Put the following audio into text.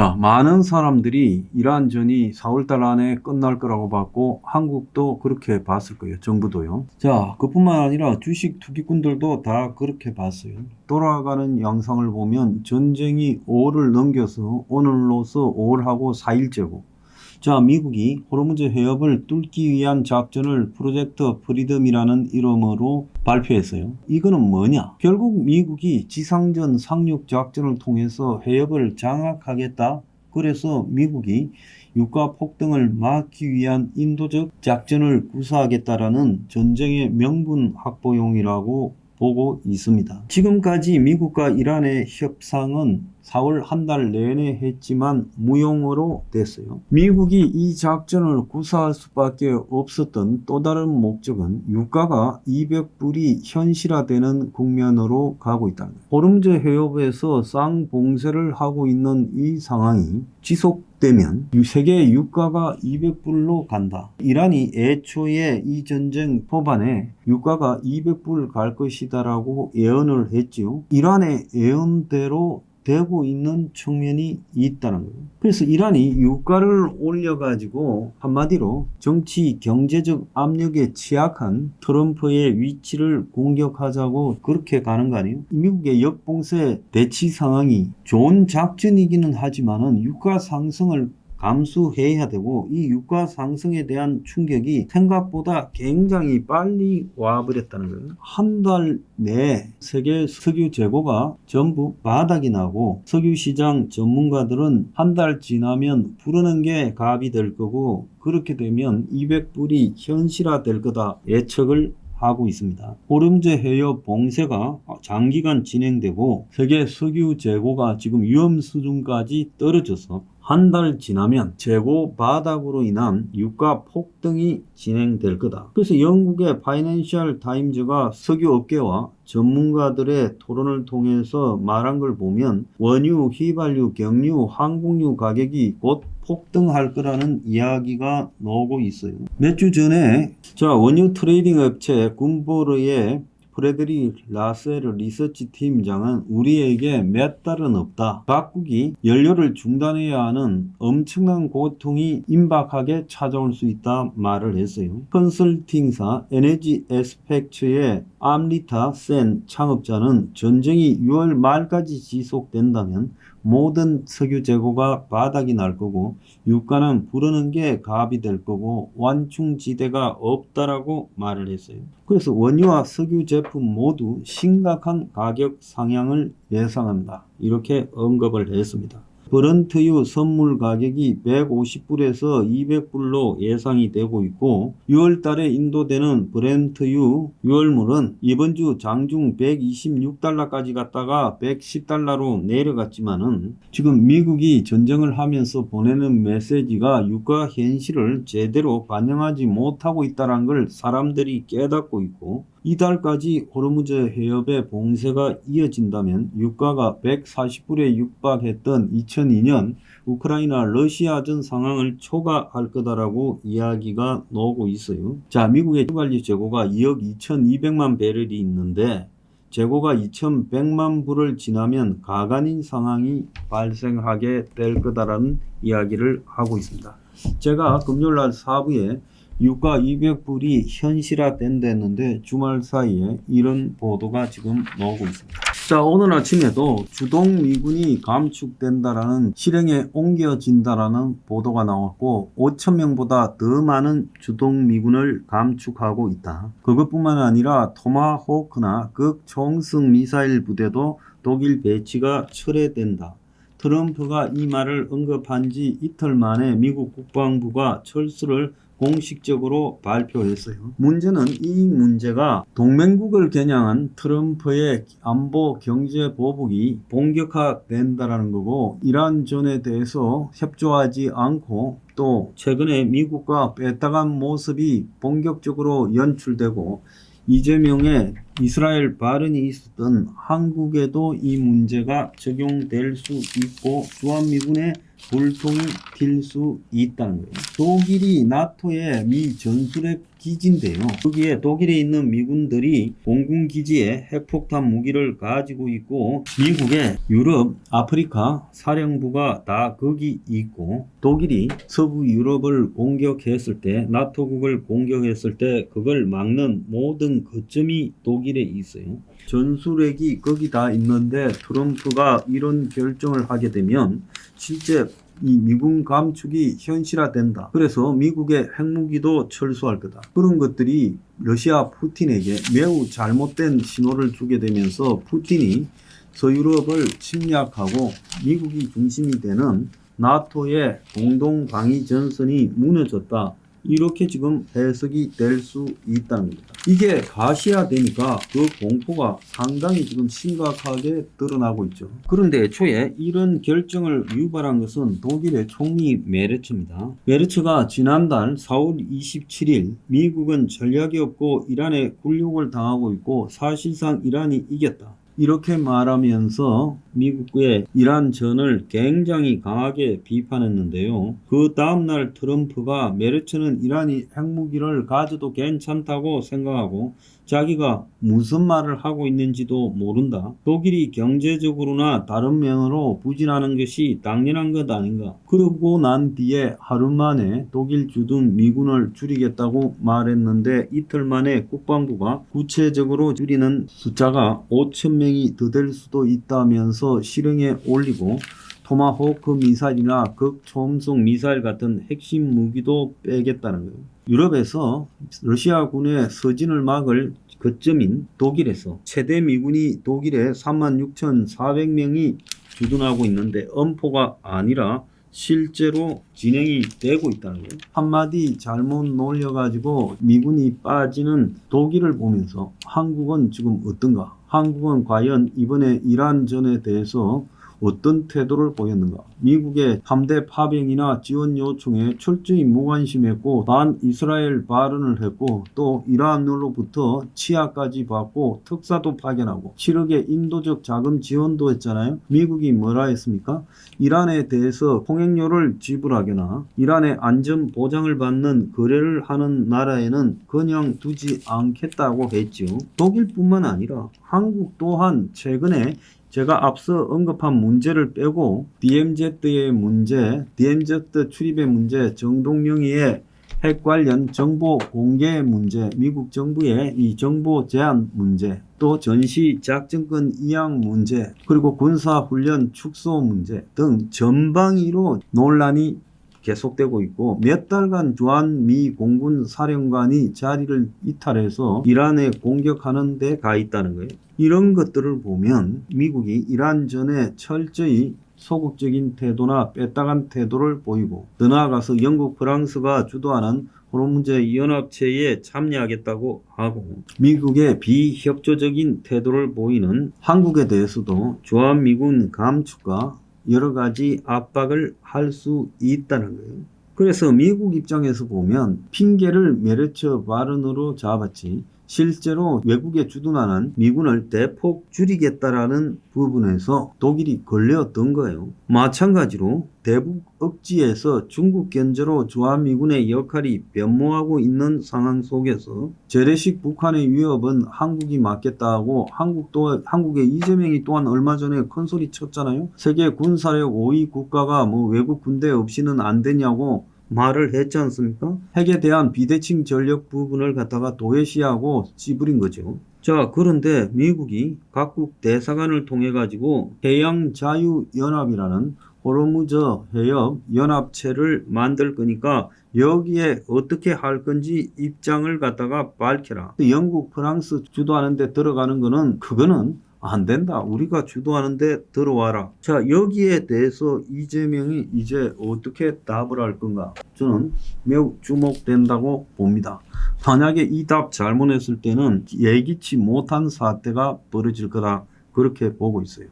자, 많은 사람들이 이란전이 4월달 안에 끝날 거라고 봤고 한국도 그렇게 봤을 거예요. 정부도요. 자, 그뿐만 아니라 주식 투기꾼들도 다 그렇게 봤어요. 돌아가는 양상을 보면 전쟁이 5월을 넘겨서 오늘로서 5월하고 4일째고, 자, 미국이 호르무즈 해협을 뚫기 위한 작전을 프로젝트 프리덤이라는 이름으로 발표했어요. 이거는 뭐냐? 결국 미국이 지상전 상륙 작전을 통해서 해협을 장악하겠다. 그래서 미국이 유가 폭등을 막기 위한 인도적 작전을 구사하겠다라는 전쟁의 명분 확보용이라고 보고 있습니다. 지금까지 미국과 이란의 협상은 4월 한 달 내내 했지만 무용으로 됐어요. 미국이 이 작전을 구사할 수밖에 없었던 또 다른 목적은 유가가 200불이 현실화되는 국면으로 가고 있다는 거예요. 호르무즈 해협에서 쌍봉쇄를 하고 있는 이 상황이 지속되면 세계 유가가 200불로 간다. 이란이 애초에 이 전쟁 초반에 유가가 200불 갈 것이다라고 예언을 했지요. 이란의 예언대로 되고 있는 측면이 있다는 거예요. 그래서 이란이 유가를 올려가지고 한마디로 정치 경제적 압력에 취약한 트럼프의 위치를 공격하자고 그렇게 가는 거 아니에요? 미국의 역봉쇄 대치 상황이 좋은 작전이기는 하지만은 유가 상승을 감수해야 되고, 이 유가 상승에 대한 충격이 생각보다 굉장히 빨리 와버렸다는 거예요. 한 달 내에 세계 석유 재고가 전부 바닥이 나고, 석유 시장 전문가들은 한 달 지나면 부르는 게 갑이 될 거고, 그렇게 되면 200불이 현실화될 거다 예측을 하고 있습니다. 호르무즈 해협 봉쇄가 장기간 진행되고 세계 석유 재고가 지금 위험 수준까지 떨어져서 한 달 지나면 재고 바닥으로 인한 유가 폭등이 진행될 거다. 그래서 영국의 파이낸셜 타임즈가 석유 업계와 전문가들의 토론을 통해서 말한 걸 보면 원유, 휘발유, 경유, 항공유 가격이 곧 폭등할 거라는 이야기가 나오고 있어요. 몇 주 전에 원유 트레이딩 업체 군보르의 프레드리 라셀 리서치 팀장은 우리에게 몇 달은 없다. 각국이 연료를 중단해야 하는 엄청난 고통이 임박하게 찾아올 수 있다 말을 했어요. 컨설팅사 에너지 에스펙츠의 암리타 센 창업자는 전쟁이 6월 말까지 지속된다면 모든 석유 재고가 바닥이 날 거고 유가는 부르는 게 갑이 될 거고 완충지대가 없다라고 말을 했어요. 그래서 원유와 석유 제품 모두 심각한 가격 상향을 예상한다. 이렇게 언급을 했습니다. 브런트유 선물 가격이 150불에서 200불로 예상이 되고 있고 6월 달에 인도되는 브렌트유 6월물은 이번 주 장중 126달러까지 갔다가 110달러로 내려갔지만은 지금 미국이 전쟁을 하면서 보내는 메시지가 유가 현실을 제대로 반영하지 못하고 있다는 걸 사람들이 깨닫고 있고 이달까지 호르무즈 해협의 봉쇄가 이어진다면 유가가 140불에 육박했던 2002년 우크라이나 러시아전 상황을 초과할 거다라고 이야기가 나오고 있어요. 자, 미국의 휘발유 재고가 2억 2200만 배럴이 있는데 재고가 2100만 불을 지나면 가관인 상황이 발생하게 될 거다라는 이야기를 하고 있습니다. 제가 금요일날 4부에 유가 200불이 현실화된다는데 주말 사이에 이런 보도가 지금 나오고 있습니다. 자, 오늘 아침에도 주동 미군이 감축된다라는 실행에 옮겨진다라는 보도가 나왔고 5,000명보다 더 많은 주동 미군을 감축하고 있다. 그것뿐만 아니라 토마호크나 극초음속 미사일 부대도 독일 배치가 철회된다. 트럼프가 이 말을 언급한 지 이틀 만에 미국 국방부가 철수를 공식적으로 발표했어요. 문제는 이 문제가 동맹국을 겨냥한 트럼프의 안보 경제 보복이 본격화된다는 거고 이란전에 대해서 협조하지 않고 또 최근에 미국과 뺐다간 모습이 본격적으로 연출되고 이재명의 이스라엘 발언이 있었던 한국에도 이 문제가 적용될 수 있고 주한미군의 불통이 튈 수 있다는 거예요. 독일이 나토의 미 전술핵 기지인데요. 거기에 독일에 있는 미군들이 공군기지에 핵폭탄 무기를 가지고 있고 미국의 유럽, 아프리카 사령부가 다 거기 있고 독일이 서부 유럽을 공격했을 때 나토국을 공격했을 때 그걸 막는 모든 거점이 독일에 있어요. 전술핵이 거기 다 있는데 트럼프가 이런 결정을 하게 되면 실제 이 미군 감축이 현실화된다. 그래서 미국의 핵무기도 철수할 거다. 그런 것들이 러시아 푸틴에게 매우 잘못된 신호를 주게 되면서 푸틴이 서유럽을 침략하고 미국이 중심이 되는 나토의 공동방위 전선이 무너졌다. 이렇게 지금 해석이 될 수 있다는 겁니다. 이게 가시화되니까 그 공포가 상당히 지금 심각하게 드러나고 있죠. 그런데 애초에 이런 결정을 유발한 것은 독일의 총리 메르츠입니다. 메르츠가 지난달 4월 27일 미국은 전략이 없고 이란에 굴욕을 당하고 있고 사실상 이란이 이겼다. 이렇게 말하면서 미국의 이란전을 굉장히 강하게 비판했는데요. 그 다음날 트럼프가 메르츠는 이란이 핵무기를 가져도 괜찮다고 생각하고 자기가 무슨 말을 하고 있는지도 모른다. 독일이 경제적으로나 다른 면으로 부진하는 것이 당연한 것 아닌가. 그러고 난 뒤에 하루 만에 독일 주둔 미군을 줄이겠다고 말했는데 이틀 만에 국방부가 구체적으로 줄이는 숫자가 5,000명이 더 될 수도 있다면서 실행에 올리고 토마호크 미사일이나 극초음속 미사일 같은 핵심 무기도 빼겠다는 거예요. 유럽에서 러시아군의 서진을 막을 거점인 독일에서 최대 미군이 독일에 36,400명이 주둔하고 있는데 엄포가 아니라 실제로 진행이 되고 있다는 거예요. 한마디 잘못 놀려가지고 미군이 빠지는 독일을 보면서 한국은 지금 어떤가? 한국은 과연 이번에 이란전에 대해서 어떤 태도를 보였는가? 미국의 함대 파병이나 지원 요청에 철저히 무관심했고 반이스라엘 발언을 했고 또 이란으로부터 치하까지 받고 특사도 파견하고 7억의 인도적 자금 지원도 했잖아요. 미국이 뭐라 했습니까? 이란에 대해서 통행료를 지불하거나 이란의 안전 보장을 받는 거래를 하는 나라에는 그냥 두지 않겠다고 했죠. 독일뿐만 아니라 한국 또한 최근에 제가 앞서 언급한 문제를 빼고 DMZ의 문제, DMZ 출입의 문제, 정동영이의 핵 관련 정보 공개 문제, 미국 정부의 이 정보 제한 문제, 또 전시 작전권 이양 문제, 그리고 군사훈련 축소 문제 등 전방위로 논란이 계속되고 있고 몇 달간 주한 미 공군 사령관이 자리를 이탈해서 이란에 공격하는 데 가 있다는 거예요. 이런 것들을 보면 미국이 이란전에 철저히 소극적인 태도나 뺐다간 태도를 보이고 더 나아가서 영국, 프랑스가 주도하는 호르무즈 연합체에 참여하겠다고 하고 미국의 비협조적인 태도를 보이는 한국에 대해서도 주한미군 감축과 여러 가지 압박을 할 수 있다는 거예요. 그래서 미국 입장에서 보면 핑계를 메르츠 발언으로 잡았지 실제로 외국에 주둔하는 미군을 대폭 줄이겠다라는 부분에서 독일이 걸렸던 거예요. 마찬가지로 대북 억지에서 중국 견제로 주한미군의 역할이 변모하고 있는 상황 속에서 재래식 북한의 위협은 한국이 막겠다고 한국의 이재명이 또한 얼마 전에 큰 소리 쳤잖아요. 세계 군사력 5위 국가가 뭐 외국 군대 없이는 안 되냐고 말을 했지 않습니까? 핵에 대한 비대칭 전력 부분을 갖다가 도외시하고 찌부린 거죠. 자, 그런데 미국이 각국 대사관을 통해 가지고 해양자유연합이라는 호르무즈 해협 연합체를 만들 거니까 여기에 어떻게 할 건지 입장을 갖다가 밝혀라. 영국, 프랑스 주도하는 데 들어가는 거는 그거는 안 된다. 우리가 주도하는데 들어와라. 자, 여기에 대해서 이재명이 이제 어떻게 답을 할 건가? 저는 매우 주목된다고 봅니다. 만약에 이 답 잘못했을 때는 예기치 못한 사태가 벌어질 거다. 그렇게 보고 있어요.